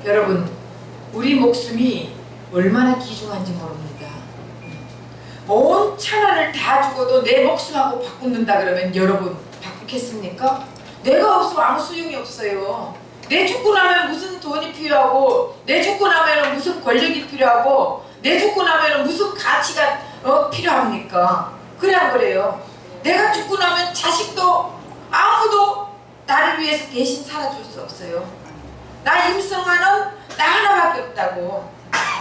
여러분, 우리 목숨이 얼마나 귀중한지 모릅니다. 온 천하를 다 주고도 내 목숨하고 바꾼다 그러면 여러분 바꾸겠습니까? 내가 없으면 아무 소용이 없어요. 내 죽고 나면 무슨 돈이 필요하고, 내 죽고 나면 무슨 권력이 필요하고, 내 죽고 나면 무슨 가치가 필요합니까? 그래 안 그래요? 내가 죽고 나면 자식도 아무도 나를 위해서 대신 살아줄 수 없어요. 나 임성환은 나 하나밖에 없다고.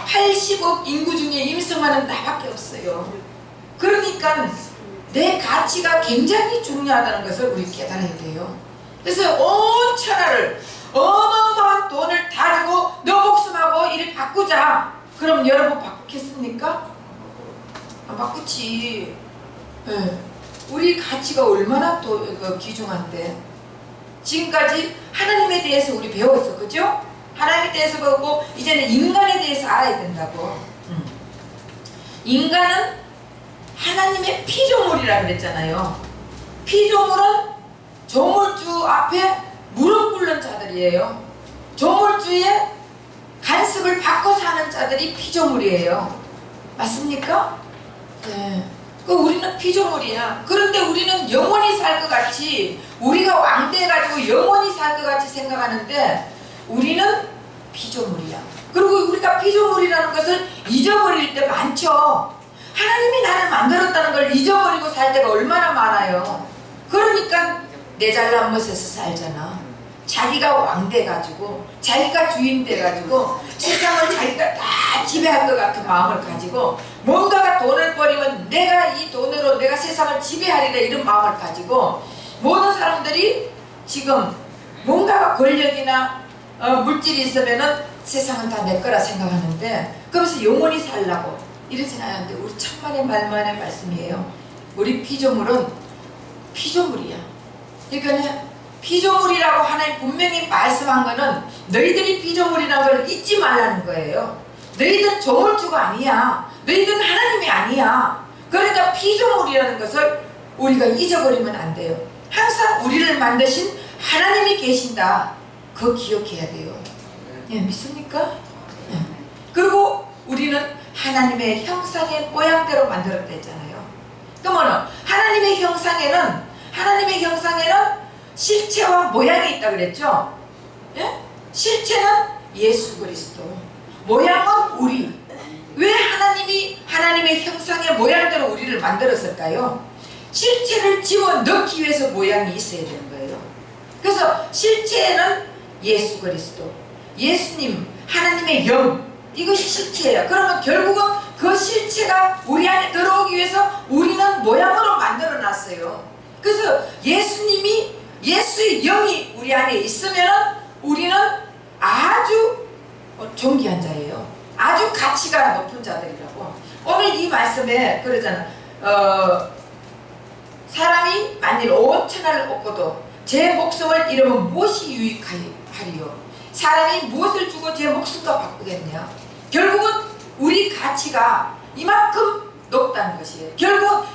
80억 인구 중에 임성환은 나밖에 없어요. 그러니까 내 가치가 굉장히 중요하다는 것을 우리 깨달아야 돼요. 그래서 온 천하를 어마어마한 돈을 다 주고 너 목숨하고 이를 바꾸자. 그럼 여러분 바꾸겠습니까? 안 바꾸지. 네. 우리 가치가 얼마나 또 귀중한데. 지금까지 하나님에 대해서 우리 배웠어, 그죠? 하나님에 대해서 배우고 이제는 인간에 대해서 알아야 된다고. 인간은 하나님의 피조물이라 그랬잖아요. 피조물은 조물주 앞에 무릎 꿇는 자들이에요. 조물주의 간섭을 받고 사는 자들이 피조물이에요. 맞습니까? 네. 우리는 피조물이야. 그런데 우리는 영원히 살 것 같이, 우리가 왕돼가지고 영원히 살 것 같이 생각하는데 우리는 피조물이야. 그리고 우리가 피조물이라는 것을 잊어버릴 때 많죠. 하나님이 나를 만들었다는 걸 잊어버리고 살 때가 얼마나 많아요. 그러니까 내 잘난 멋에서 살잖아. 자기가 왕 돼가지고, 자기가 주인 돼가지고 세상을 자기가 다 지배할 것 같은 마음을 가지고, 뭔가가 돈을 벌이면 내가 이 돈으로 내가 세상을 지배하리라 이런 마음을 가지고 모든 사람들이 지금 뭔가가 권력이나 물질이 있으면은 세상은 다 내 거라 생각하는데, 그러면서 영원히 살라고 이런 생각하는데, 우리 천만의 말만의 말씀이에요. 우리 피조물은 피조물이야. 그러니까 피조물이라고 하나님 분명히 말씀한 거는 너희들이 피조물이라는 걸 잊지 말라는 거예요. 너희들은 조물주가 아니야. 너희들은 하나님이 아니야. 그러니까 피조물이라는 것을 우리가 잊어버리면 안 돼요. 항상 우리를 만드신 하나님이 계신다. 그거 기억해야 돼요. 예, 믿습니까? 예. 그리고 우리는 하나님의 형상의 모양대로 만들었다 했잖아요. 그러면 하나님의 형상에는 실체와 모양이 있다 그랬죠? 예? 실체는 예수 그리스도, 모양은 우리. 왜 하나님이 하나님의 형상의 모양대로 우리를 만들었을까요? 실체를 집어넣기 위해서 모양이 있어야 되는 거예요. 그래서 실체는 예수 그리스도, 예수님, 하나님의 영, 이것이 실체예요. 그러면 결국은 그 실체가 우리 안에 들어오기 위해서 우리는 모양으로 만들어 놨어요. 그래서 예수의 영이 우리 안에 있으면 우리는 아주 존귀한 자예요. 아주 가치가 높은 자들이라고. 오늘 이 말씀에 그러잖아. 사람이 만일 온 천하를 얻고도 제 목숨을 잃으면 무엇이 유익하리요? 사람이 무엇을 주고 제 목숨과 바꾸겠냐? 결국은 우리 가치가 이만큼 높다는 것이에요. 결국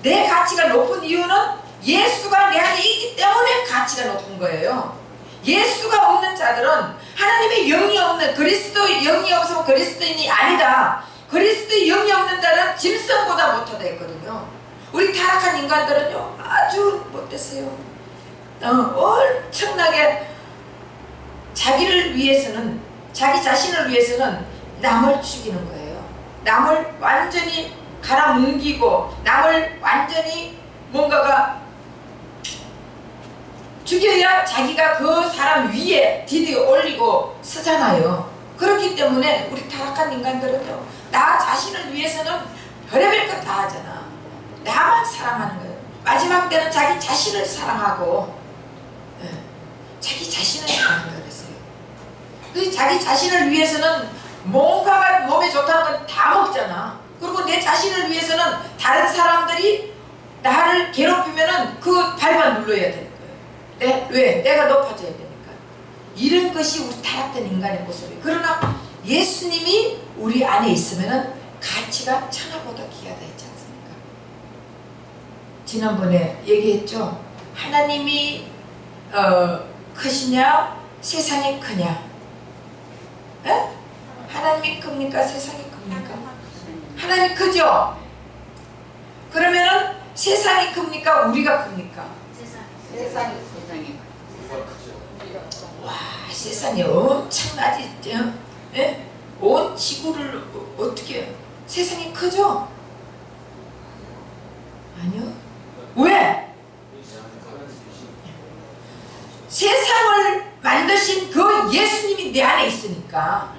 내 가치가 높은 이유는 예수가 내 안에 있기 때문에 가치가 높은 거예요. 예수가 없는 자들은 하나님의 영이 없는, 그리스도의 영이 없으면 그리스도인이 아니다. 그리스도의 영이 없는 자는 짐승보다 못하다 했거든요. 우리 타락한 인간들은요 아주 못됐어요. 엄청나게 자기를 위해서는, 자기 자신을 위해서는 남을 죽이는 거예요. 남을 완전히 갈아뭉기고 남을 완전히 뭔가가 죽여야 자기가 그 사람 위에 디디어 올리고 쓰잖아요. 그렇기 때문에 우리 타락한 인간들은요, 나 자신을 위해서는 별의별 것 다 하잖아. 나만 사랑하는 거예요. 마지막 때는 자기 자신을 사랑하고, 자기 자신을 사랑한다 그랬어요. 그래서 자기 자신을 위해서는 뭔가가 몸에 좋다는 건 다 먹잖아. 그리고 내 자신을 위해서는 다른 사람들이 나를 괴롭히면은 그 발만 눌러야 되는 거예요. 왜? 내가 높아져야 되니까. 이런 것이 우리 타락된 인간의 모습이에요. 그러나 예수님이 우리 안에 있으면은 가치가 천하보다 귀하다 했지 않습니까? 지난번에 얘기했죠. 하나님이 크시냐 세상이 크냐. 에? 하나님이 큽니까? 세상이 큽니까? 하나님이 크죠? 그러면은 세상이 큽니까? 우리가 큽니까? 세상이 와, 세상이 엄청나지. 예? 온 지구를 어떻게 해요? 세상이 크죠? 아니요. 왜? 세상을 만드신 그 예수님이 내 안에 있으니까.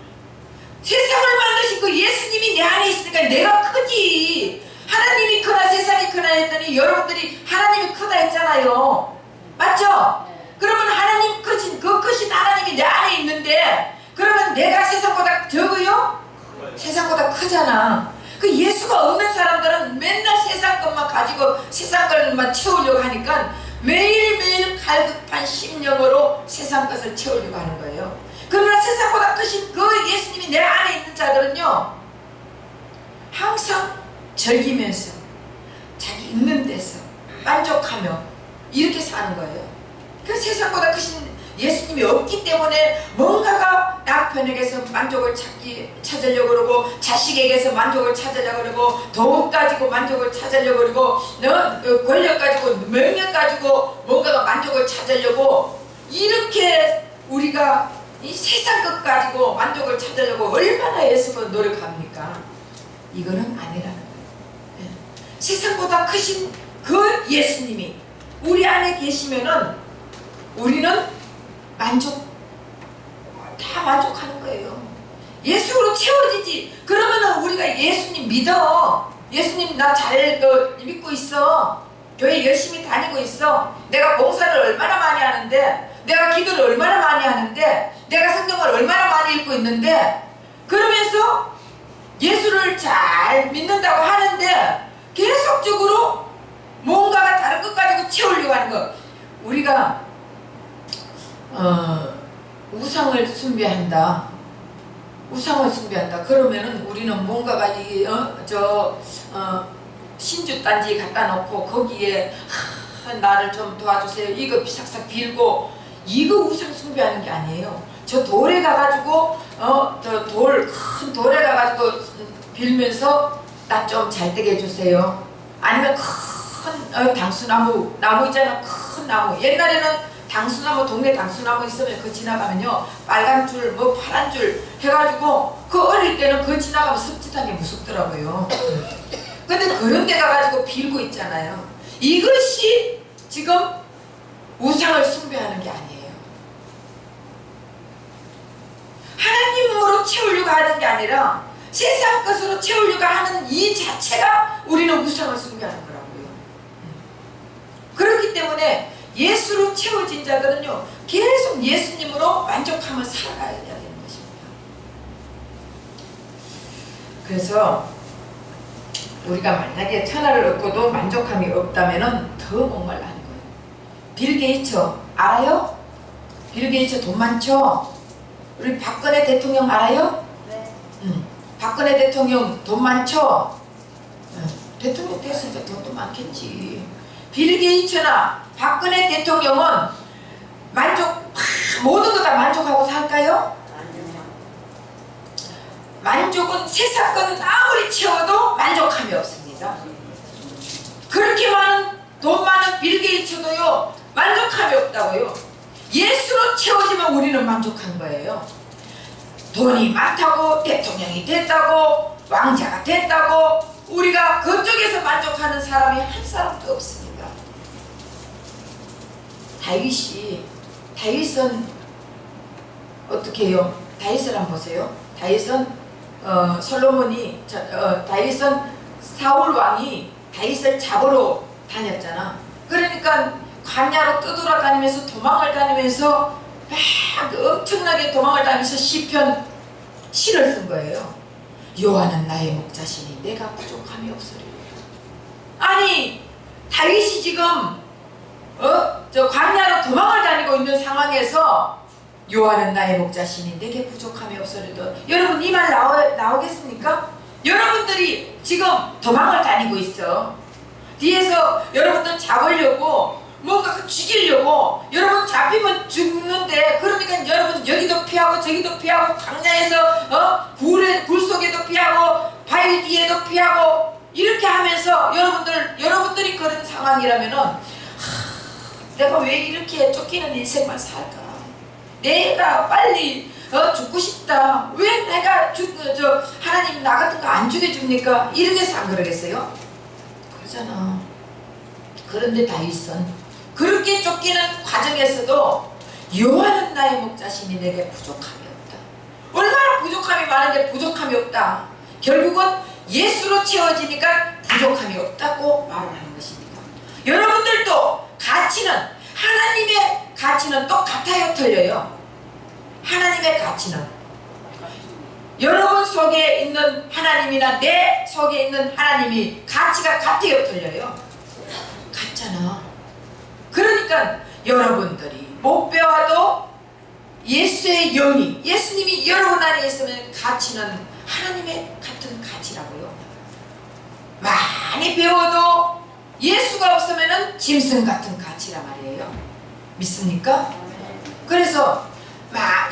세상을 만드신 그 예수님이 내 안에 있으니까 내가 크지. 하나님이 크나 세상이 크나 했더니 여러분들이 하나님이 크다 했잖아요. 맞죠? 그러면 하나님 크신 그 크신 하나님이 내 안에 있는데 그러면 내가 세상보다 적어요? 세상보다 크잖아. 그 예수가 없는 사람들은 맨날 세상 것만 가지고 세상 것만 채우려고 하니까 매일매일 갈급한 심령으로 세상 것을 채우려고 하는 거예요. 그러나 세상보다 크신 그 예수님이 내 안에 있는 자들은요, 항상 즐기면서 자기 있는 데서 만족하며 이렇게 사는 거예요. 그 세상보다 크신 예수님이 없기 때문에 뭔가가 남편에게서 만족을 찾으려고 그러고, 자식에게서 만족을 찾으려고 그러고, 돈 가지고 만족을 찾으려고 그러고, 권력 가지고 명예 가지고 뭔가가 만족을 찾으려고, 이렇게 우리가 이 세상 것 가지고 만족을 찾으려고 얼마나 애쓰고 노력합니까? 이거는 아니라는 거예요. 네. 세상보다 크신 그 예수님이 우리 안에 계시면은 우리는 다 만족하는 거예요. 예수로 채워지지. 그러면은 우리가 예수님 믿어. 예수님 나 잘 믿고 있어. 교회 열심히 다니고 있어. 내가 봉사를 얼마나 많이 하는데, 내가 기도를 얼마나 많이 하는데, 내가 성경을 얼마나 많이 읽고 있는데, 그러면서 예수를 잘 믿는다고 하는데 계속적으로 뭔가가 다른 것 가지고 채우려고 하는 거. 우리가 우상을 숭배한다. 우상을 숭배한다. 그러면은 우리는 뭔가가 신주단지 갖다 놓고 거기에 나를 좀 도와주세요. 이거 싹싹 빌고, 이거 우상 숭배하는 게 아니에요. 저 돌에 가가지고 큰 돌에 가가지고 빌면서 나 좀 잘 되게 해주세요. 아니면 큰 당수나무 있잖아. 큰 나무. 옛날에는 당수나무, 동네 당수나무 있으면 그 지나가면요, 빨간 줄 뭐 파란 줄 해가지고, 그 어릴 때는 그 지나가면 섬찟한 게 무섭더라고요. 근데 그런 데 가가지고 빌고 있잖아요. 이것이 지금 우상을 숭배하는 게 아니에요. 하나님으로 채우려고 하는 게 아니라 세상 것으로 채우려고 하는 이 자체가 우리는 우상을 숭배하는 거라고요. 그렇기 때문에 예수로 채워진 자들은요, 계속 예수님으로 만족하며 살아가야 되는 것입니다. 그래서 우리가 만약에 천하를 얻고도 만족함이 없다면 더 목말라 하는 거예요. 빌 게이츠 알아요? 빌 게이츠 돈 많죠? 우리 박근혜 대통령 알아요? 네. 박근혜 대통령 돈 많죠? 대통령 됐으니까 돈도 많겠지. 빌 게이츠나 박근혜 대통령은 모든 거 다 만족하고 살까요? 만족은 세상 거는 아무리 채워도 만족함이 없습니다. 그렇게 돈 많은 빌 게이츠도요, 만족함이 없다고요. 예수로 채워지면 우리는 만족한 거예요. 돈이 많다고 대통령이 됐다고 왕자가 됐다고 우리가 그쪽에서 만족하는 사람이 한 사람도 없습니다. 다윗은 어떻게 해요? 다윗을 한번 보세요. 다윗은 다윗은 사울 왕이 다윗을 잡으러 다녔잖아. 그러니까 광야로 떠돌아다니면서 도망을 다니면서 막 엄청나게 도망을 다니면서 시를 쓴 거예요. 여호와는 나의 목자시니 내가 부족함이 없으리라. 아니, 다윗이 지금 광야로 도망을 다니고 있는 상황에서 여호와는 나의 목자시니 내게 부족함이 없으리다. 여러분, 이 말 나오겠습니까? 여러분들이 지금 도망을 다니고 있어. 뒤에서 여러분들 잡으려고 뭔가 죽이려고 여러분 잡히면 죽는데 그러니까 여러분 여기도 피하고 저기도 피하고 광야에서 굴 속에도 피하고 바위 뒤에도 피하고 이렇게 하면서 여러분들이 그런 상황이라면은 내가 왜 이렇게 쫓기는 인생만 살까? 내가 빨리 죽고 싶다. 왜 내가 하나님 나 같은 거 안 죽여줍니까? 이러게서 안 그러겠어요? 그러잖아. 그런데 다윗은 그렇게 쫓기는 과정에서도 여호와는 나의 목자시니 내게 부족함이 없다. 얼마나 부족함이 많은데 부족함이 없다. 결국은 예수로 채워지니까 부족함이 없다고 말을 하는 것입니다. 여러분들도 하나님의 가치는 똑같아요, 틀려요? 하나님의 가치는 여러분 속에 있는 하나님이나 내 속에 있는 하나님이 가치가 같아요, 틀려요? 같잖아. 그러니까 여러분들이 못 배워도 예수의 영이, 예수님이 여러분 안에 있으면 가치는 하나님의 같은 가치라고요. 많이 배워도 예수가 없으면 짐승 같은 가치란 말이에요. 믿습니까? 그래서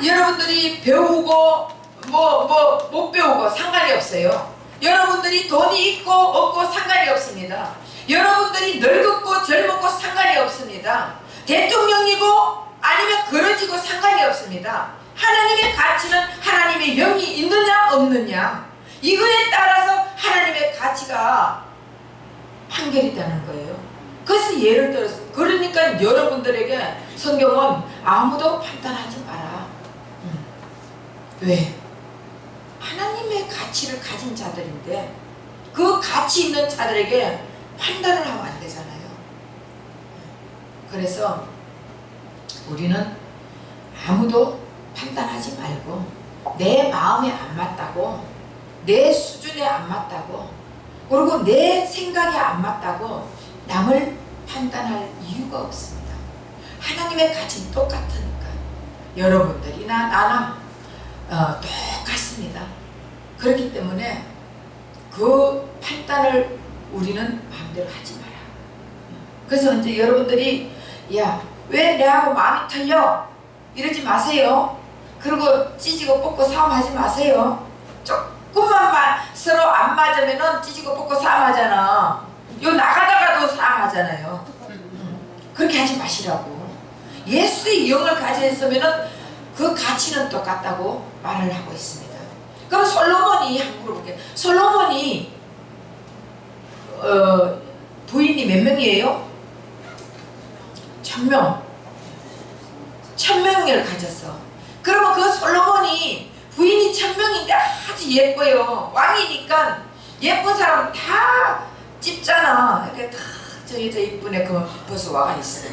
여러분들이 배우고 못 배우고 상관이 없어요. 여러분들이 돈이 있고 없고 상관이 없습니다. 여러분들이 늙었고 젊었고 상관이 없습니다. 대통령이고 아니면 그러지고 상관이 없습니다. 하나님의 가치는 하나님의 영이 있느냐 없느냐, 이거에 따라서 하나님의 가치가 판결이 되는 거예요. 그래서 예를 들어서 그러니까 여러분들에게 성경은 아무도 판단하지 마라. 왜? 하나님의 가치를 가진 자들인데 그 가치 있는 자들에게 판단을 하면 안 되잖아요. 그래서 우리는 아무도 판단하지 말고 내 마음에 안 맞다고, 내 수준에 안 맞다고, 그리고 내 생각에 안 맞다고 남을 판단할 이유가 없습니다. 하나님의 가치는 똑같으니까 여러분들이나 나나 똑같습니다. 그렇기 때문에 그 판단을 우리는 마음대로 하지 마라. 그래서 이제 여러분들이 야, 왜 내하고 마음이 틀려? 이러지 마세요. 그리고 찌지고 뽑고 싸움하지 마세요. 조금만 서로 안 맞으면은 찌지고 뽑고 싸움하잖아. 요 나가다가도 싸움하잖아요. 그렇게 하지 마시라고. 예수의 영을 가졌으면은 그 가치는 똑같다고 말을 하고 있습니다. 그럼 솔로몬이 한번 물어볼게요. 솔로몬이 부인이 몇 명이에요? 1000명. 1000명을 가졌어. 그러면 그 솔로몬이 부인이 1000명인데 아주 예뻐요. 왕이니까 예쁜 사람 다 찝잖아. 이렇게 다 저 여자 이쁜 애 그 벌써 와가 있어.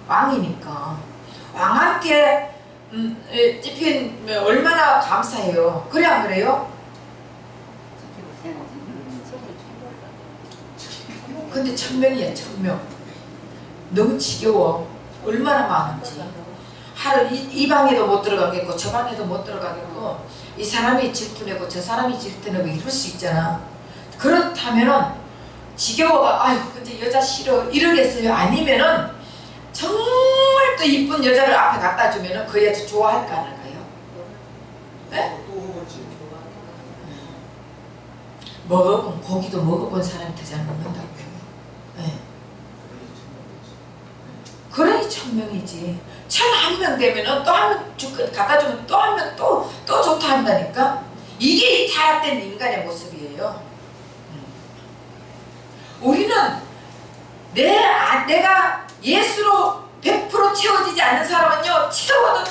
왕이니까 왕한테 찝힌 얼마나 감사해요. 그래 안 그래요? 근데 1000명이야. 1000명. 너무 지겨워. 얼마나 많은지. 하루 이 방에도 못 들어가겠고 저 방에도 못 들어가겠고 이 사람이 질투내고 저 사람이 질투내고 이럴 수 있잖아. 그렇다면은 지겨워가 아유 근데 여자 싫어 이러겠어요? 아니면은 정말 또 이쁜 여자를 앞에 갖다 주면은 그 여자 좋아할까 안 할까요? 네? 먹어본 고기도 먹어본 사람이 더 잘 먹는다고요. 네. 그러니 1000명이지. 1001명 되면은 또 한 명 갖다 주면 또 한 명 또 좋다 한다니까. 이게 이 타락된 인간의 모습이에요. 우리는 내가 예수로 100% 채워지지 않는 사람은요, 채워도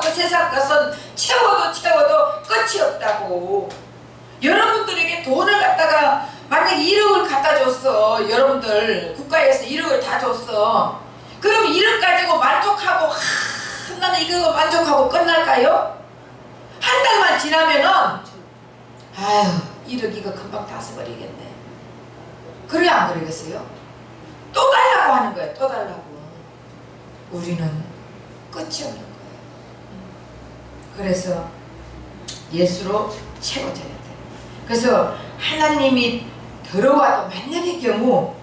세상 것은 채워도 끝이 없다고. 여러분들에게 돈을 갖다가 만약에 1억을 갖다 줬어. 여러분들 국가에서 1억을 다 줬어. 그럼 1억 가지고 만족하고 나는 이거 만족하고 끝날까요? 한 달만 지나면은 아유 1억 이거 금방 다 써버리겠네. 그래 안 그러겠어요? 또 달라고 하는 거예요. 또 달라고. 우리는 끝이 없는 거예요. 그래서 예수로 채워져야 돼. 그래서 하나님이 들어와도 만약의 경우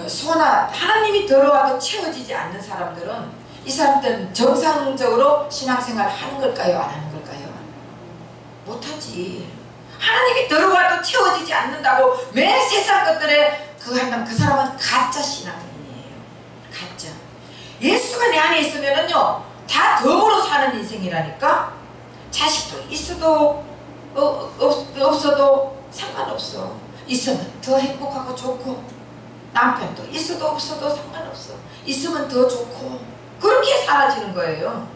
소나 하나님이 들어와도 채워지지 않는 사람들은 이 사람들은 정상적으로 신앙생활을 하는 걸까요? 안 하는 걸까요? 못하지. 하나님이 들어와도 채워지지 않는다고 매 세상 것들에 그거 한다면 그 사람은 가짜 신앙인이에요. 가짜. 예수가 내 안에 있으면은요 다 덤으로 사는 인생이라니까. 자식도 있어도 없어도 상관없어. 있으면 더 행복하고 좋고, 남편도 있어도 없어도 상관없어. 있으면 더 좋고, 그렇게 사라지는 거예요.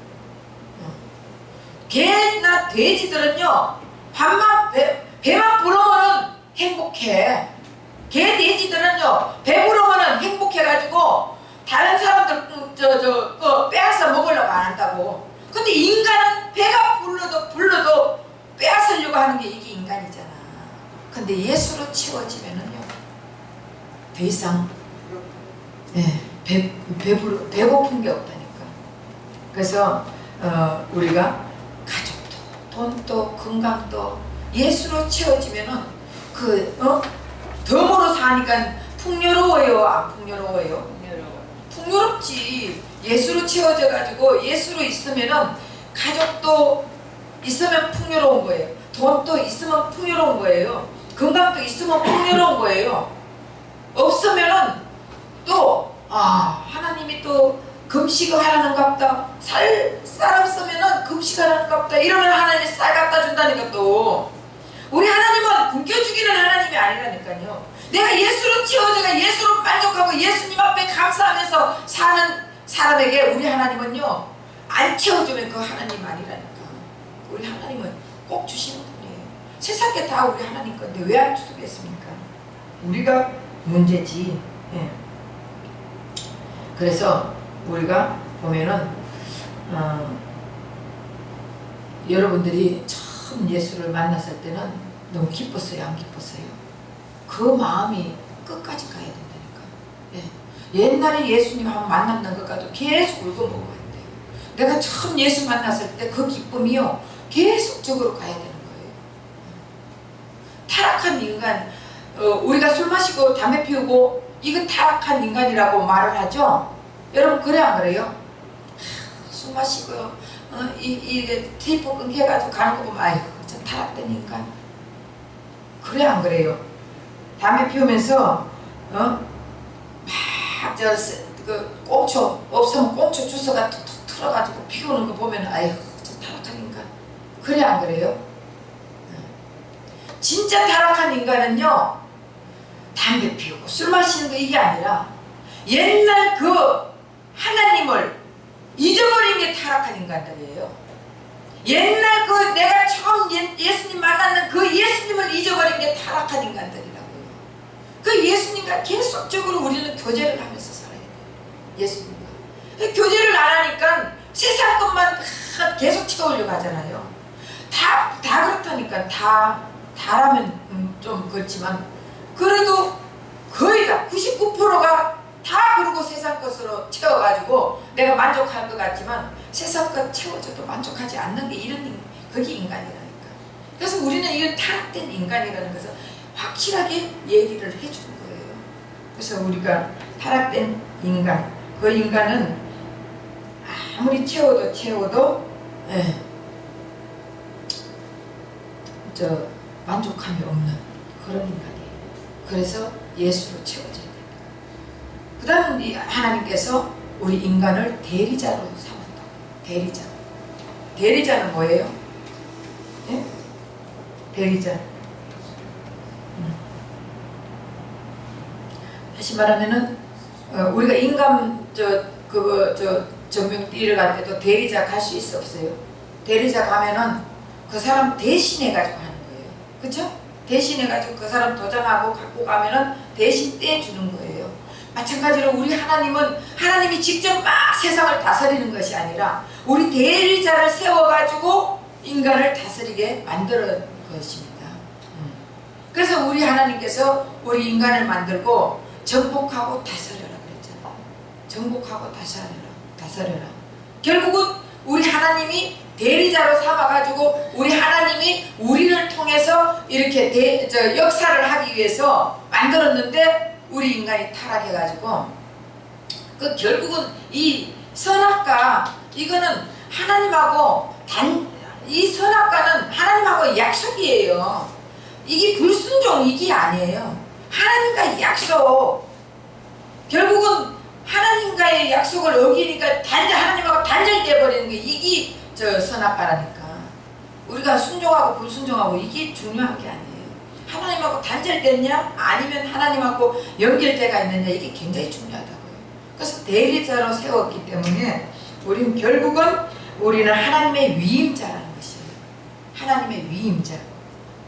개나 돼지들은요 밥만 배만 부르면은 행복해. 개 돼지들은요 배부르면은 행복해가지고 다른 사람들 빼앗아 먹으려고 안 한다고. 근데 인간은 배가 불러도 빼앗으려고 하는 게 이게 인간이잖아. 근데 예수로 채워지면은요 더 이상 배고픈 게 없다니까. 그래서 우리가 가족도 돈도 건강도 예수로 채워지면은 덤으로 사니까 풍요로워요, 안 풍요로워요? 풍요롭지. 예수로 채워져 가지고 예수로 있으면은 가족도 있으면 풍요로운 거예요. 돈도 있으면 풍요로운 거예요. 건강도 있으면 풍요로운 거예요. 없으면은 또 하나님이 또 금식을 하라는갑다. 쌀 없으면은 금식하라는갑다. 이러면 하나님이 쌀 갖다 준다니까. 또 우리 하나님은 굶겨 죽이는 하나님이 아니라니까요. 내가 예수로 채워져가 예수로 만족하고 예수님 앞에 감사하면서 사는 사람에게 우리 하나님은요 안 채워주면 그 하나님 아니라니까. 우리 하나님은 꼭 주시는 분이에요. 세상 게 다 우리 하나님 건데 왜 안 주겠습니까? 우리가 문제지. 그래서 우리가 보면은 여러분들이 처음 예수를 만났을 때는 너무 기뻤어요, 안 기뻤어요? 그 마음이 끝까지 가야 된다니까. 옛날에 예수님 한번 만났는 것과도 계속 울고 먹어야 돼요. 내가 처음 예수 만났을 때 그 기쁨이요 계속적으로 가야 되는 거예요. 타락한 인간, 우리가 술 마시고 담배 피우고 이거 타락한 인간이라고 말을 하죠. 여러분 그래 안 그래요? 술 마시고 이게 테이프 끊겨가지고 가는 거 보면 아이고 저 타락된 인간. 그래 안 그래요? 담배 피우면서 꽁초 없으면 꽁초 주워가 툭툭 틀어가지고 피우는 거 보면 아이고 저 타락한 인간. 그래 안 그래요? 진짜 타락한 인간은요 담배 피우고 술 마시는 거 이게 아니라 옛날 그 하나님을 잊어버린 게 타락한 인간들이에요. 옛날 그 내가 처음 예수님 만났는 그 예수님을 잊어버린 게 타락한 인간들이라고요. 그 예수님과 계속적으로 우리는 교제를 하면서 살아야 돼요. 예수님과 교제를 안 하니까 세상 것만 계속 채우려고 하잖아요. 다 그렇다니까. 다라면 좀 그렇지만 그래도 거의 다 99%가 다 그러고 세상 것으로 채워가지고 내가 만족할 것 같지만 세상 것 채워줘도 만족하지 않는 게 그게 인간이라니까. 그래서 우리는 이런 타락된 인간이라는 것을 확실하게 얘기를 해주는 거예요. 그래서 우리가 타락된 인간, 그 인간은 아무리 채워도 만족함이 없는 그런 인간이에요. 그래서 예수로 채워져야 됩니다. 그 다음 하나님께서 우리 인간을 대리자로 삼았다. 대리자는 뭐예요? 대리자. 다시 말하면은 우리가 인간 정명 뛰러 갈 때도 대리자 갈 수 있어 없어요? 대리자 가면은 그 사람 대신해가지고 하는 거예요. 그쵸? 대신해가지고 그 사람 도장하고 갖고 가면은 대신 떼주는 거예요. 마찬가지로 우리 하나님은 하나님이 직접 막 세상을 다스리는 것이 아니라 우리 대리자를 세워가지고 인간을 다스리게 만드는 것입니다. 그래서 우리 하나님께서 우리 인간을 만들고 정복하고 다스려라 그랬잖아요. 정복하고 다스려라. 결국은 우리 하나님이 대리자로 삼아가지고 우리 하나님이 우리를 통해서 이렇게 역사를 하기 위해서 만들었는데 우리 인간이 타락해가지고 그 결국은 이 선악과 이거는 하나님하고 이 선악과는 하나님하고 약속이에요. 이게 불순종 이게 아니에요. 하나님과의 약속. 결국은 하나님과의 약속을 어기니까 하나님하고 단절돼 버리는 게 이게 선악과라니까. 우리가 순종하고 불순종하고 이게 중요한 게 아니에요. 하나님하고 단절됐냐 아니면 하나님하고 연결돼가 있느냐 이게 굉장히 중요하다고요. 그래서 대리자로 세웠기 때문에 우리는 결국은 우리는 하나님의 위임자라는 것이에요. 하나님의 위임자.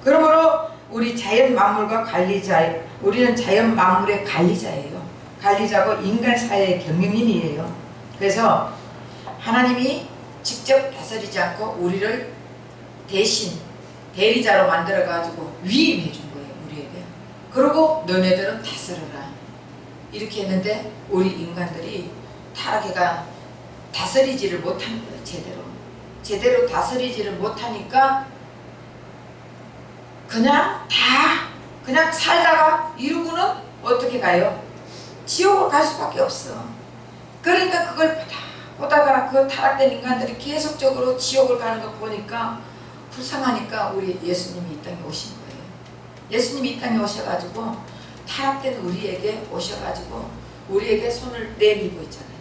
그러므로 우리 자연 만물과 관리자, 우리는 자연 만물의 관리자예요. 관리자고 인간 사회의 경영인이에요. 그래서 하나님이 직접 다스리지 않고 우리를 대신 대리자로 만들어가지고 위임해 준 거예요. 우리에게. 그리고 너네들은 다스려라. 이렇게 했는데 우리 인간들이 타락해가 다스리지를 못하는 거예요. 제대로 다스리지를 못하니까 그냥 살다가 이러고는 어떻게 가요? 지옥을 갈 수밖에 없어. 그러니까 그걸 보다가 그 타락된 인간들이 계속적으로 지옥을 가는 거 보니까 불쌍하니까 우리 예수님이 이 땅에 오신 거예요. 예수님이 이 땅에 오셔가지고 타락된 우리에게 오셔가지고 우리에게 손을 내밀고 있잖아요.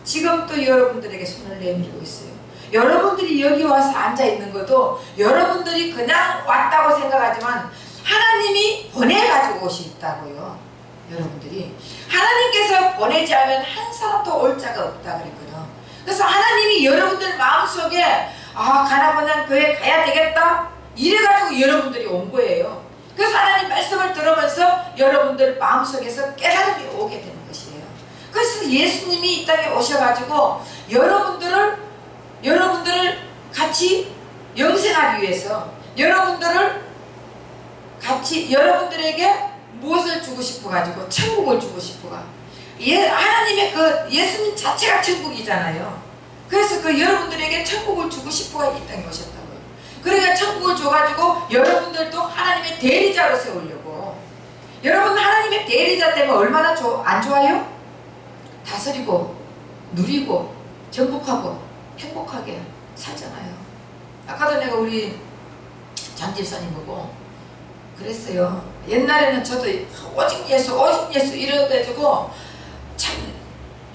지금도 여러분들에게 손을 내밀고 있어요. 여러분들이 여기 와서 앉아있는 것도 여러분들이 그냥 왔다고 생각하지만 하나님이 보내가지고 오셨다고요. 여러분들이 하나님께서 보내지 않으면 한 사람도 올 자가 없다 그랬거든. 그래서 하나님이 여러분들 마음속에 가나보난 교회 가야 되겠다 이래가지고 여러분들이 온 거예요. 그래서 하나님 말씀을 들으면서 여러분들 마음속에서 깨달음이 오게 되는 것이에요. 그래서 예수님이 이 땅에 오셔가지고 여러분들을 같이 영생하기 위해서 여러분들에게 무엇을 주고 싶어가지고 천국을 주고 싶어가. 하나님의 그 예수님 자체가 천국이잖아요. 그래서 그 여러분들에게 천국을 주고 싶어가 이 땅에 오셨다고요. 그러니까 천국을 줘가지고 여러분들도 하나님의 대리자로 세우려고. 여러분 하나님의 대리자 때문에 얼마나 안 좋아요? 다스리고 누리고 정복하고 행복하게 살잖아요. 아까도 내가 우리 장 집사님 보고 그랬어요. 옛날에는 저도 오직 예수 이래가지고 참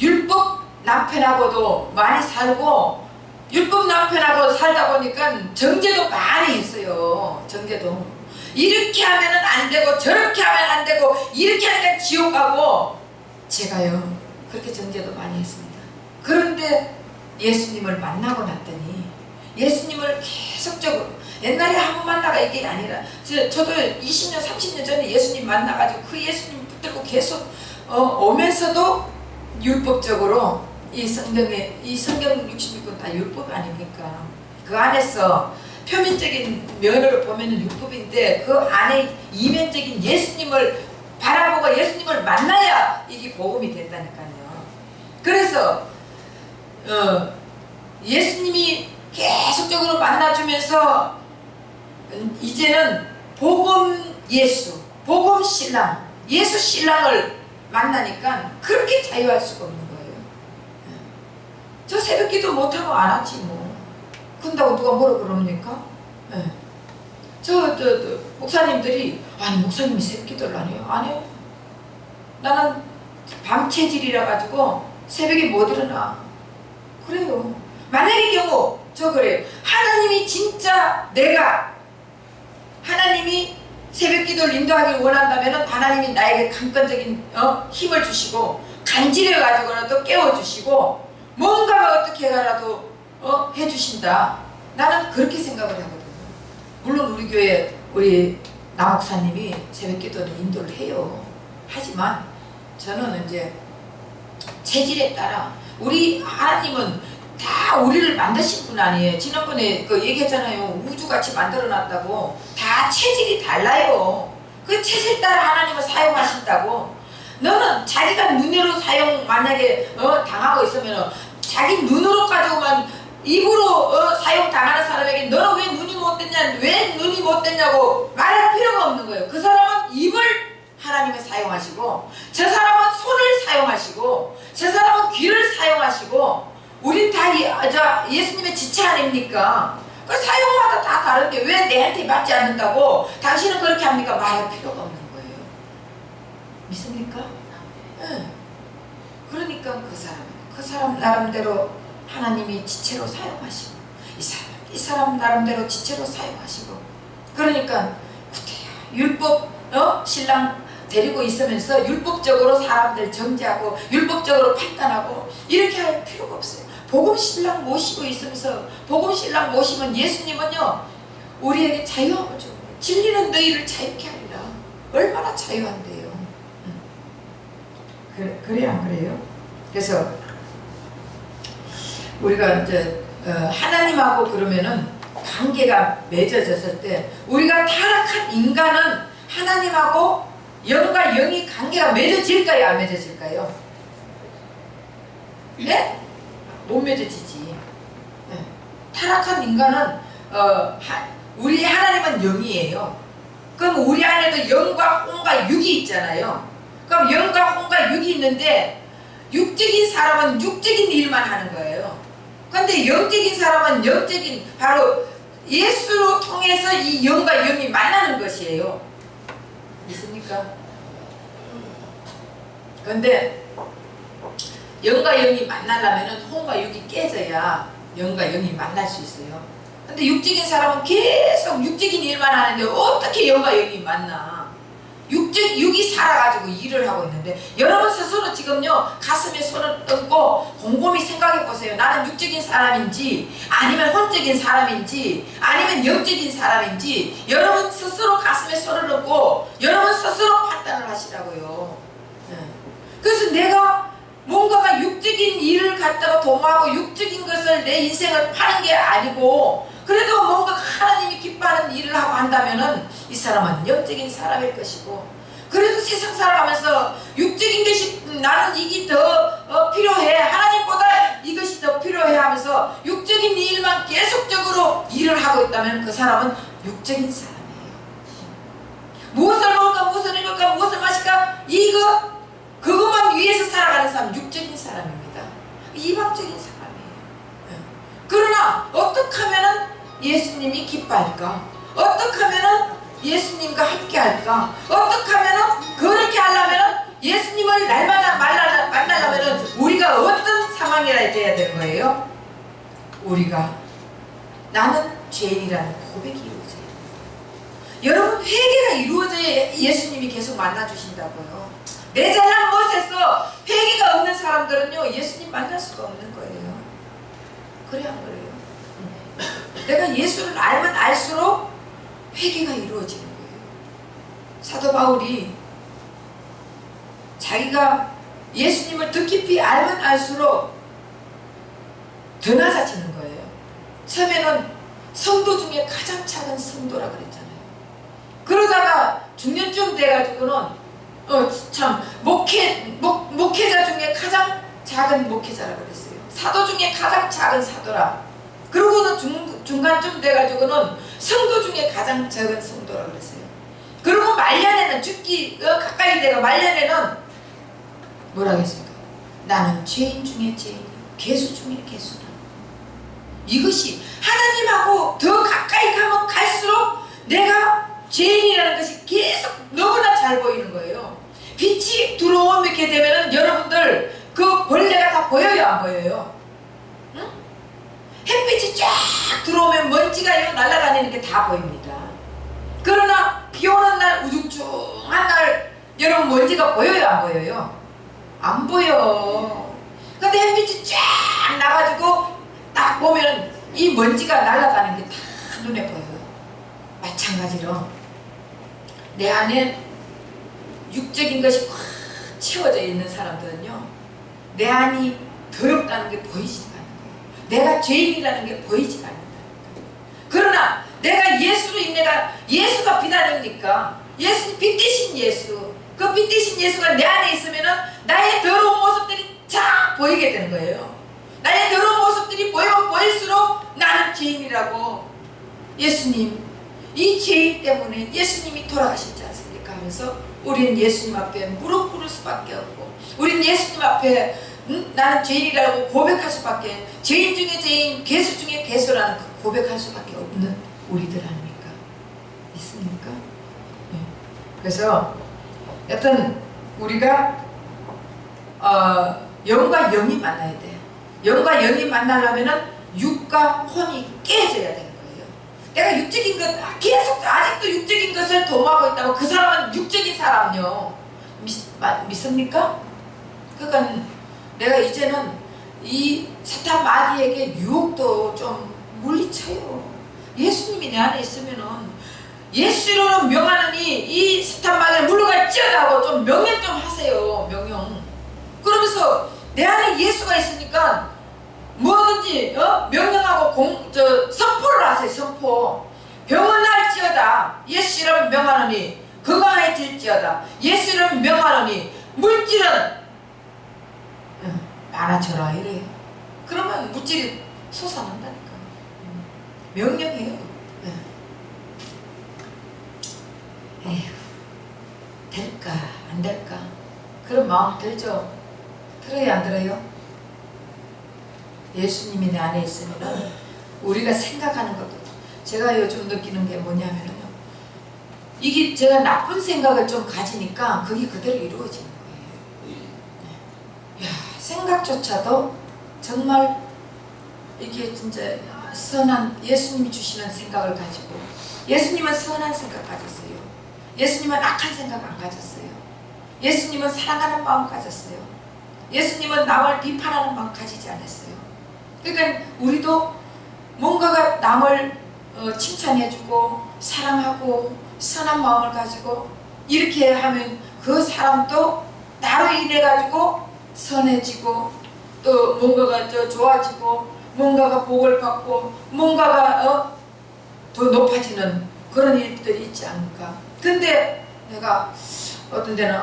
율법 남편하고도 많이 살고 율법 남편하고 살다 보니까 정죄도 많이 했어요. 정죄도 이렇게 하면은 안 되고 저렇게 하면 안 되고 이렇게 하니까 지옥 가고 제가요 그렇게 정죄도 많이 했습니다. 그런데 예수님을 만나고 났더니 예수님을 계속적으로 옛날에 한 번 만나가 이게 아니라 저도 20년 30년 전에 예수님 만나가지고 그 예수님 붙들고 계속 오면서도 율법적으로 이 성경 66권 다 율법 아닙니까? 그 안에서 표면적인 면으로 보면은 율법인데 그 안에 이면적인 예수님을 바라보고 예수님을 만나야 이게 복음이 된다니까요. 그래서 예수님이 계속적으로 만나주면서 이제는 복음 예수, 복음 신랑, 예수 신랑을 만나니까 그렇게 자유할 수가 없는 거예요. 저 새벽기도 못하고 안 하지 뭐. 그런다고 누가 뭐라 그럽니까? 저 목사님들이 아니 목사님이 새벽기도를 안 해요? 안 해요. 나는 밤체질이라 가지고 새벽에 못 일어나. 그래요. 만약의 경우 저 그래요. 하나님이 진짜 하나님이 새벽기도를 인도하길 원한다면 하나님이 나에게 강건적인 힘을 주시고 간지려가지고라도 깨워주시고 뭔가가 어떻게 해라도 해주신다. 나는 그렇게 생각을 하거든요. 물론 우리 교회 우리 남목사님이 새벽기도는 인도를 해요. 하지만 저는 이제 체질에 따라 우리 하나님은 다 우리를 만드신 분 아니에요. 지난번에 그 얘기했잖아요. 우주같이 만들어놨다고. 다 체질이 달라요. 그 체질 따라 하나님을 사용하신다고. 너는 자기가 눈으로 만약에 당하고 있으면 자기 눈으로 가지고만 입으로 사용당하는 사람에게 너는 왜 눈이 못됐냐고 말할 필요가 없는 거예요. 그 사람은 입을 하나님의 사용 사용하시고, 저 사람은 손을 사용하시고, 저 사람은 귀를 사용하시고, 우린 다 예수님의 지체 아닙니까? 그 사용마다 다 다른데 왜 내한테 맞지 않는다고 당신은 그렇게 합니까? 말할 필요가 없는 거예요. 믿습니까? 네. 그러니까 그 사람 나름대로 하나님이 지체로 사용하시고, 이 사람 나름대로 지체로 사용하시고, 그러니까 율법 신랑 데리고 있으면서 율법적으로 사람들 정죄하고 율법적으로 판단하고 이렇게 할 필요가 없어요. 복음 신랑 모시고 있으면서, 복음 신랑 모시면 예수님은요 우리에게 자유함을 줍니다. 진리는 너희를 자유케 하리라. 얼마나 자유한데요. 그래요, 안 그래요? 그래서 우리가 이제 하나님하고 그러면은 관계가 맺어졌을 때, 우리가 타락한 인간은 하나님하고 영과 영이 관계가 맺어질까요, 안 맺어질까요? 네? 못 맺어지지. 네. 타락한 인간은 우리 하나님은 영이에요. 그럼 우리 안에도 영과 혼과 육이 있잖아요. 그럼 영과 혼과 육이 있는데 육적인 사람은 육적인 일만 하는 거예요. 그런데 영적인 사람은 영적인, 바로 예수로 통해서 이 영과 영이 만나는 것이에요. 있습니까? 그런데 영과 영이 만나려면 혼과 육이 깨져야 영과 영이 만날 수 있어요. 근데 육적인 사람은 계속 육적인 일만 하는데 어떻게 영과 영이 만나? 육이 살아가지고 일을 하고 있는데, 여러분 스스로 지금요 가슴에 손을 얹고 곰곰이 생각해 보세요. 나는 육적인 사람인지 아니면 혼적인 사람인지 아니면 영적인 사람인지, 여러분 스스로 가슴에 손을 얹고 여러분 스스로 판단을 하시라고요. 그래서 내가 뭔가가 육적인 일을 갖다가 도모하고 육적인 것을 내 인생을 파는 게 아니고, 그래도 뭔가 하나님이 기뻐하는 일을 하고 한다면은 이 사람은 영적인 사람일 것이고, 그래도 세상 살아가면서 육적인 것이 나는 이게 더 필요해, 하나님보다 이것이 더 필요해 하면서 육적인 일만 계속적으로 일을 하고 있다면 그 사람은 육적인 사람이에요. 무엇을 먹을까, 무엇을 입을까, 무엇을 마실까, 그것만 위해서 살아가는 사람, 육적인 사람입니다. 이방적인 사람이에요. 그러나 어떻게 하면은 예수님이 기뻐할까? 어떻게 하면은 예수님과 함께 할까? 어떻게 하면은 그렇게 하려면은 예수님을 날마다 만나려면은 우리가 어떤 상황이라 돼야 되는 거예요? 우리가 나는 죄인이라는 고백이 이루어져야 돼요. 여러분, 회개가 이루어져야 예수님이 계속 만나주신다고요. 내 잘난 무엇에서 회개가 없는 사람들은요 예수님 만날 수가 없는 거예요. 그래, 안 그래요? 내가 예수를 알면 알수록 회개가 이루어지는 거예요. 사도 바울이 자기가 예수님을 더 깊이 알면 알수록 더 낮아지는 거예요. 처음에는 성도 중에 가장 작은 성도라 그랬잖아요. 그러다가 중년쯤 돼가지고는 목회자 중에 가장 작은 목회자라고 그랬어요. 사도 중에 가장 작은 사도라. 그러고는 중간쯤 돼가지고는 성도 중에 가장 적은 성도라고 그랬어요. 그리고 말년에는 죽기 가까이 돼가 말년에는 뭐라고 했습니까? 나는 죄인 중에 죄인, 괴수 중에 괴수다. 이것이 하나님하고 더 가까이 가면 갈수록 내가 죄인이라는 것이 계속 너무나 잘 보이는 거예요. 빛이 들어오게 되면은 여러분들 그 벌레가 다 보여요, 안 보여요? 응? 햇빛이 쫙 들어오면 먼지가 날아다니는 게 다 보입니다. 그러나 비 오는 날, 우중충한 날 여러분 먼지가 보여요, 안 보여요? 안 보여. 근데 햇빛이 쫙 나가지고 딱 보면 이 먼지가 날아가는 게 다 눈에 보여요. 마찬가지로 내 안에 육적인 것이 꽉 채워져 있는 사람들은요 내 안이 더럽다는 게 보이지가 않는 거예요. 내가 죄인이라는 게 보이지가 않는다. 그러나 내가 예수로 인해가, 예수가 빛 아닙니까? 빛 대신 예수, 그 빛 대신 예수가 내 안에 있으면은 나의 더러운 모습들이 쫙 보이게 되는 거예요. 나의 더러운 모습들이 보이면 보일수록 나는 죄인이라고. 예수님, 이 죄인 때문에 예수님이 돌아가셨지 않습니까? 고백하면서 우린 예수님 앞에 무릎 꿇을 수밖에 없고, 우린 예수님 앞에 나는 죄인이라고 고백할 수밖에, 죄인 중에 죄인, 괴수 중에 괴수라는 그 고백할 수밖에 없는 우리들 아닙니까? 있습니까? 네. 그래서 여튼 우리가 영과 영이 만나야 돼. 영과 영이 만나려면은 육과 혼이 깨져야 되는 거예요. 내가 육적인 것 계속 아직도 육적인 것을 도모하고 있다고 그 사람은 육적인 사람요. 믿습니까? 그러니까 내가 이제는 이 사탄 마귀에게 유혹도 좀 물리쳐요. 예수님이 내 안에 있으면은 예수로는 명하느니 이 사탄 마귀를 물러갈지어다 하고 좀 명령 좀 하세요. 명령. 그러면서 내 안에 예수가 있으니까 뭐든지 명령하고 선포를 하세요. 선포. 병은 날지어다. 예수 이름 명하느니 건강해질지어다. 예수 이름 명하느니 물질은 많아져라 이래요. 그러면 물질이 솟아난다니까. 명령해요. 에휴, 될까 안 될까? 그런 마음 들죠? 들어요 안 들어요? 예수님이 내 안에 있으면 우리가 생각하는 것도, 제가 요즘 느끼는 게 뭐냐면요, 이게 제가 나쁜 생각을 좀 가지니까 그게 그대로 이루어지는 거예요. 야, 생각조차도 정말 이게 진짜 선한, 예수님이 주시는 생각을 가지고, 예수님은 선한 생각 가졌어요. 예수님은 악한 생각 안 가졌어요. 예수님은 사랑하는 마음 가졌어요. 예수님은 남을 비판하는 마음 가지지 않았어요. 그러니까 우리도 뭔가가 남을 칭찬해주고 사랑하고 선한 마음을 가지고 이렇게 하면 그 사람도 나로 인해 가지고 선해지고 또 뭔가가 좋아지고 뭔가가 복을 받고 뭔가가 더 높아지는 그런 일들이 있지 않을까. 근데 내가 어떤 데는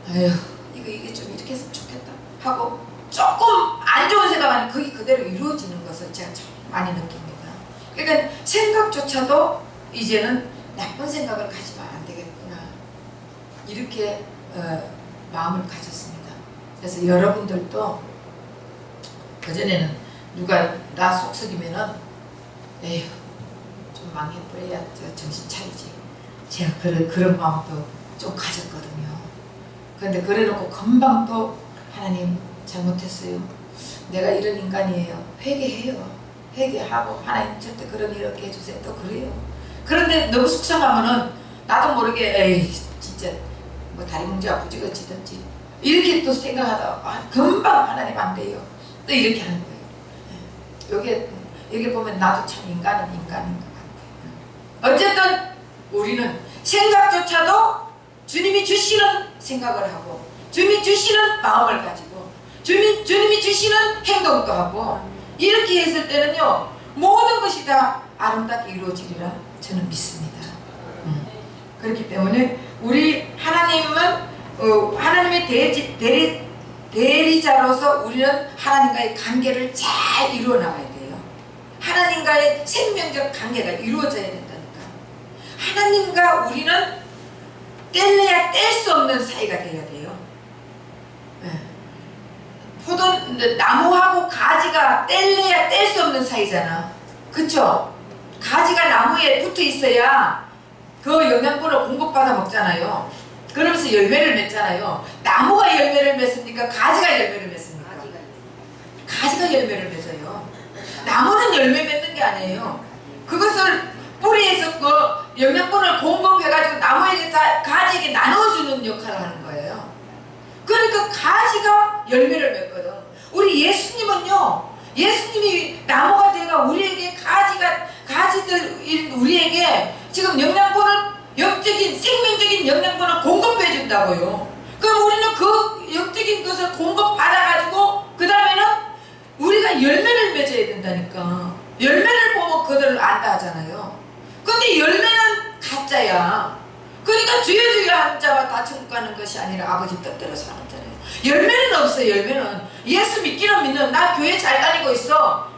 에휴 이게 좀 이렇게 했으면 좋겠다 하고 조금 안 좋은 생각하면 그게 그대로 이루어지는 것을 제가 참 많이 느낍니다. 그러니까 생각조차도 이제는 나쁜 생각을 가지면 안 되겠구나 이렇게 마음을 가졌습니다. 그래서 여러분들도 그전에는 누가 나 속썩이면은 에휴 좀 망해버려야 정신 차리지, 제가 그런 마음도 좀 가졌거든요. 그런데 그래놓고 금방 또 하나님 잘못했어요. 내가 이런 인간이에요. 회개해요. 회개하고 하나님 절대 그런 일 없게 해주세요. 또 그래요. 그런데 너무 속상하면은 나도 모르게 에이 진짜 뭐 다리 문제 아프지 어찌든지 이렇게 또 생각하다가 금방 하나님 안 돼요. 또 이렇게 하는 거예요. 여기 보면 나도 참 인간은 인간인 것 같아요. 어쨌든 우리는 생각조차도 주님이 주시는 생각을 하고 주님이 주시는 마음을 가지고 주님이 주시는 행동도 하고 이렇게 했을 때는요 모든 것이 다 아름답게 이루어지리라 저는 믿습니다. 그렇기 때문에 우리 하나님은 하나님의 대리자로서 우리는 하나님과의 관계를 잘 이루어 나가야 돼요. 하나님과의 생명적 관계가 이루어져야 된다니까. 하나님과 우리는 뗄래야 뗄 수 없는 사이가 되어야 돼요. 나무하고 가지가 뗄래야 뗄 수 없는 사이잖아. 그쵸? 가지가 나무에 붙어 있어야 그 영양분을 공급받아 먹잖아요. 그러면서 열매를 맺잖아요. 나무가 열매를 맺습니까? 가지가 열매를 맺습니까? 가지가 열매를 맺어요. 나무는 열매 맺는 게 아니에요. 그것을 뿌리에서 그 영양분을 공급해가지고 나무에게 가지에게 나눠주는 역할을 하는 거예요. 그러니까 가지가 열매를 맺거든. 우리 예수님은요, 예수님이 나무가 되가 우리에게 가지들 우리에게 지금 영양분을 영적인 생명적인 영양분을 공급해 준다고요. 그럼 우리는 그 영적인 것을 공급받아가지고 그 다음에는 우리가 열매를 맺어야 된다니까. 열매를 보면 그들을 안다 하잖아요. 근데 열매는 가짜야. 그러니까 주여 주여 하는 자만 다 천국 가는 것이 아니라 아버지 뜻대로 사는 자예요. 열매는 없어요. 열매는 예수 믿기는 믿는, 나 교회 잘 다니고 있어.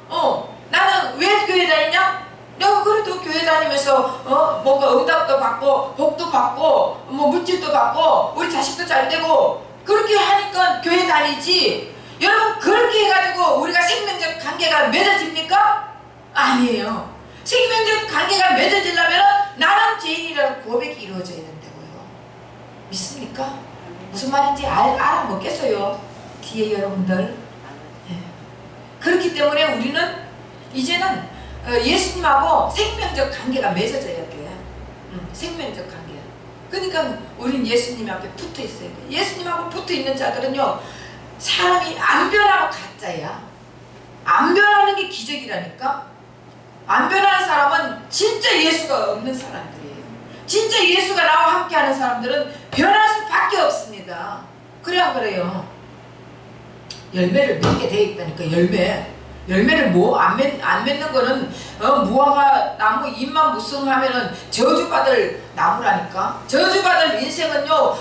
나는 왜 교회 다니냐? 내가 그래도 교회 교회 다니면서 뭔가 응답도 받고 복도 받고 뭐 물질도 받고 우리 자식도 잘 되고 그렇게 하니까 교회 다니지. 여러분 그렇게 해가지고 우리가 생명적 관계가 맺어집니까? 아니에요. 생명적 관계가 맺어지려면 나는 죄인이라는 고백이 이루어져야 된다고요. 믿습니까? 무슨 말인지 알아먹겠어요? 뒤에 여러분들. 그렇기 때문에 우리는 이제는 예수님하고 생명적 관계가 맺어져야 돼. 생명적 관계. 그러니까 우린 예수님 앞에 붙어 있어야 돼. 예수님하고 붙어 있는 자들은요, 사람이 안 변하고 가짜야. 안 변하는 게 기적이라니까. 안 변하는 사람은 진짜 예수가 없는 사람들이에요. 진짜 예수가 나와 함께하는 사람들은 변할 수밖에 없습니다. 그래야 그래요. 열매를 맺게 돼 있다니까. 열매를 뭐 안 맺는 거는 무화과 나무 잎만 무성하면은 저주받을 나무라니까. 저주받을 인생은요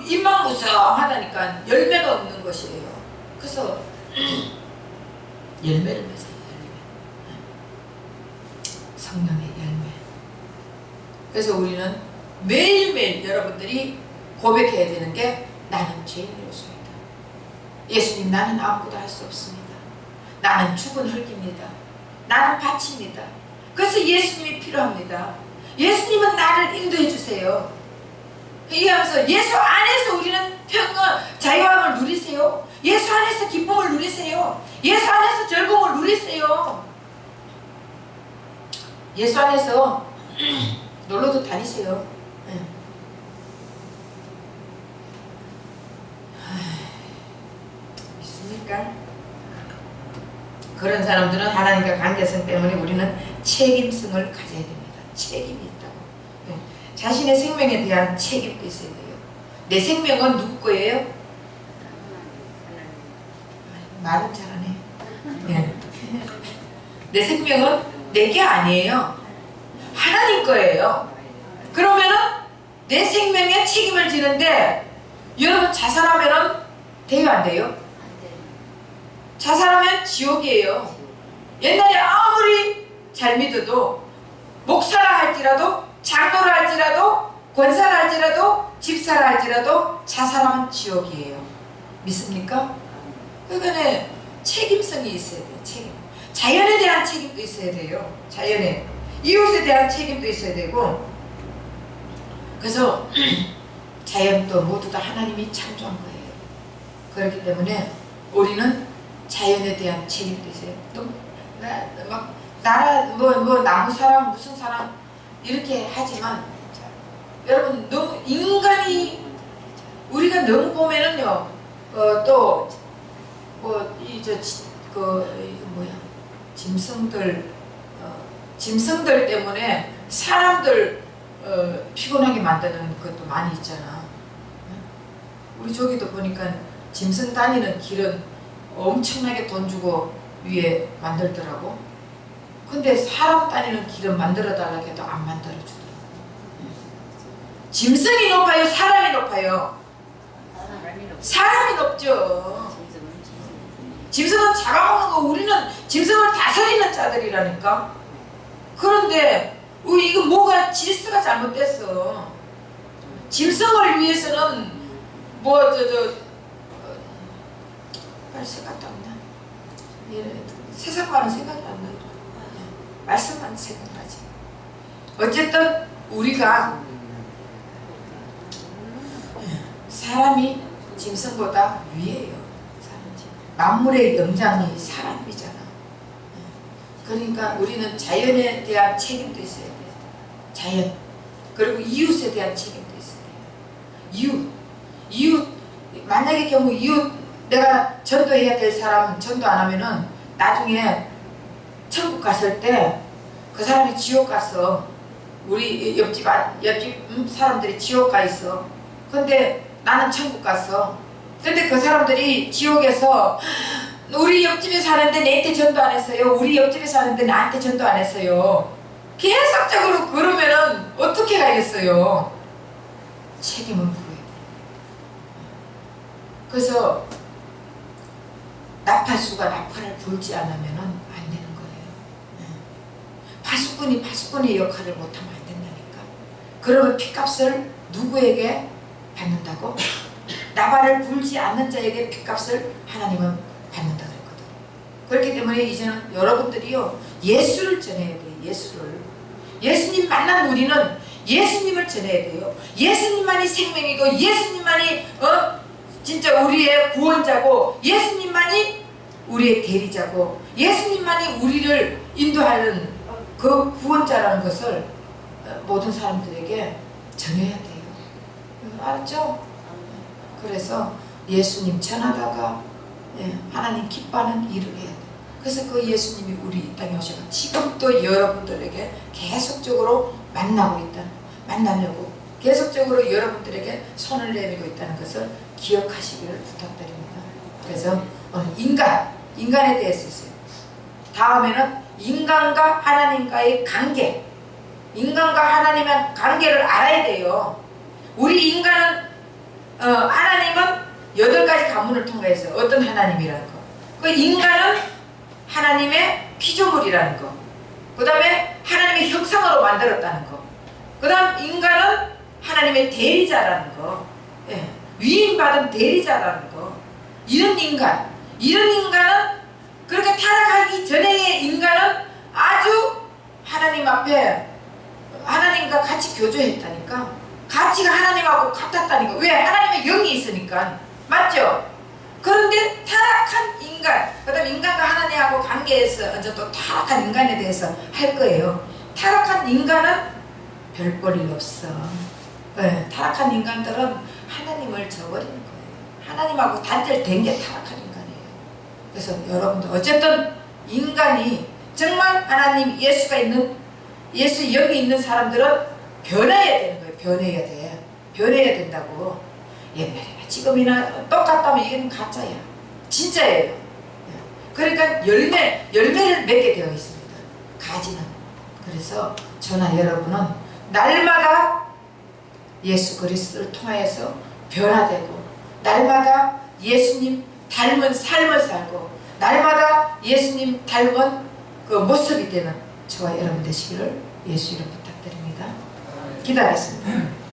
잎만 무성하다니까. 열매가 없는 것이에요. 그래서 열매를 맺어요. 성령의 열매. 그래서 우리는 매일매일 여러분들이 고백해야 되는 게 나는 죄인이로소이다. 예수님, 나는 아무것도 할 수 없습니다. 나는 죽은 흙입니다. 나는 밭입니다. 그래서 예수님이 필요합니다. 예수님은 나를 인도해 주세요. 이러면서 예수 안에서 우리는 평안, 자유함을 누리세요. 예수 안에서 기쁨을 누리세요. 예수 안에서 즐거움을 누리세요. 예수 안에서 놀러도 다니세요. 믿습니까? 그런 사람들은 하나님과 관계성 때문에 우리는 책임성을 가져야 됩니다. 책임이 있다고. 자신의 생명에 대한 책임도 있어야 돼요. 내 생명은 누구 거예요? 말은 잘하네. 네. 내 생명은 내게 아니에요. 하나님 거예요. 그러면은 내 생명에 책임을 지는데 여러분 자살하면은 돼요, 안 돼요? 자살하면 지옥이에요. 옛날에 아무리 잘 믿어도 목사라 할지라도 장로라 할지라도 권사라 할지라도 집사라 할지라도 자살하면 지옥이에요. 믿습니까? 그러니까 책임성이 있어야 돼요. 책임. 자연에 대한 책임도 있어야 돼요. 자연에. 이웃에 대한 책임도 있어야 되고. 그래서 자연도 모두 다 하나님이 창조한 거예요. 그렇기 때문에 우리는 자연에 대한 책임도 있어요. 또 막 나라 뭐 나무 사람 무슨 사람 이렇게 하지만 여러분 너무 인간이 우리가 너무 보면은요 또 뭐 짐승들 때문에 사람들 피곤하게 만드는 것도 많이 있잖아. 우리 저기도 보니까 짐승 다니는 길은 엄청나게 돈 주고 위에 만들더라고. 근데 사람 다니는 길은 만들어 달라고 해도 안 만들어 주더라고. 짐승이 높아요? 사람이 높아요? 사람이 높죠. 짐승은 잡아먹는 거. 우리는 짐승을 다스리는 자들이라니까. 그런데 이거 뭐가 질서가 잘못됐어. 짐승을 위해서는 말씀 갔다 온다. 세상 말은 생각이 안 나요. 말씀만 생각나지. 어쨌든 우리가 사람이 짐승보다 위에요. 만물의 영장이 사람이잖아. 그러니까 우리는 자연에 대한 책임도 있어야 돼요. 자연. 그리고 이웃에 대한 책임도 있어야 돼요. 이웃. 만약에 경우 이웃 내가 전도해야 될 사람 전도 안 하면은 나중에 천국 갔을 때 그 사람이 지옥 갔어. 우리 옆집 사람들이 지옥 가 있어. 근데 나는 천국 갔어. 근데 그 사람들이 지옥에서 우리 옆집에 사는데 내한테 전도 안 했어요. 우리 옆집에 사는데 나한테 전도 안 했어요. 계속적으로 그러면은 어떻게 가겠어요? 책임은 물어야 돼. 그래서 나팔수가 나팔을 불지 않으면은 안 되는 거예요. 파수꾼의 역할을 못하면 안 된다니까. 그러면 핏값을 누구에게 받는다고? 나발을 불지 않는 자에게 핏값을 하나님은 받는다 그랬거든. 그렇기 때문에 이제는 여러분들이요, 예수를 전해야 돼요. 예수님 만난 우리는 예수님을 전해야 돼요. 예수님만이 생명이고, 예수님만이 진짜 우리의 구원자고, 예수님만이 우리의 대리자고, 예수님만이 우리를 인도하는 그 구원자라는 것을 모든 사람들에게 전해야 돼요. 알았죠? 그래서 예수님 전하다가 하나님 기뻐하는 일을 해야 돼요. 그래서 그 예수님이 우리 이 땅에 오셔서 지금도 여러분들에게 계속적으로 만나려고 계속적으로 여러분들에게 손을 내밀고 있다는 것을 기억하시기를 부탁드립니다. 그래서 오늘 인간에 대해서 있어요. 다음에는 인간과 하나님과의 관계, 인간과 하나님의 관계를 알아야 돼요. 우리 인간은 하나님은 8가지 관문을 통해서 어떤 하나님이라는 거, 그 인간은 하나님의 피조물이라는 거, 그 다음에 하나님의 형상으로 만들었다는 거, 그 다음 인간은 하나님의 대리자라는 거, 위임받은 대리자라는 거. 이런 인간은 그렇게 타락하기 전의 인간은 아주 하나님 앞에 하나님과 같이 교조했다니까. 가치가 하나님하고 같았다니까. 왜? 하나님의 영이 있으니까. 맞죠? 그런데 타락한 인간, 그 다음에 인간과 하나님하고 관계에서 이제 또 타락한 인간에 대해서 할 거예요. 타락한 인간은 별 볼 일 없어. 타락한 인간들은 하나님을 저버리는 거예요. 하나님하고 단절된 게 타락한 인간이에요. 그래서 여러분들 어쨌든 인간이 정말 하나님 예수가 있는, 예수 영이 있는 사람들은 변해야 되는 거예요. 변해야 된다고. 옛날이나 지금이나 똑같다면 이게는 가짜야. 진짜예요. 그러니까 열매를 맺게 되어 있습니다. 가지는. 그래서 저나 여러분은 날마다 예수 그리스도를 통하여서 변화되고, 날마다 예수님 닮은 삶을 살고, 날마다 예수님 닮은 그 모습이 되는 저와 여러분 되시기를 예수 이름 부탁드립니다. 기도하겠습니다.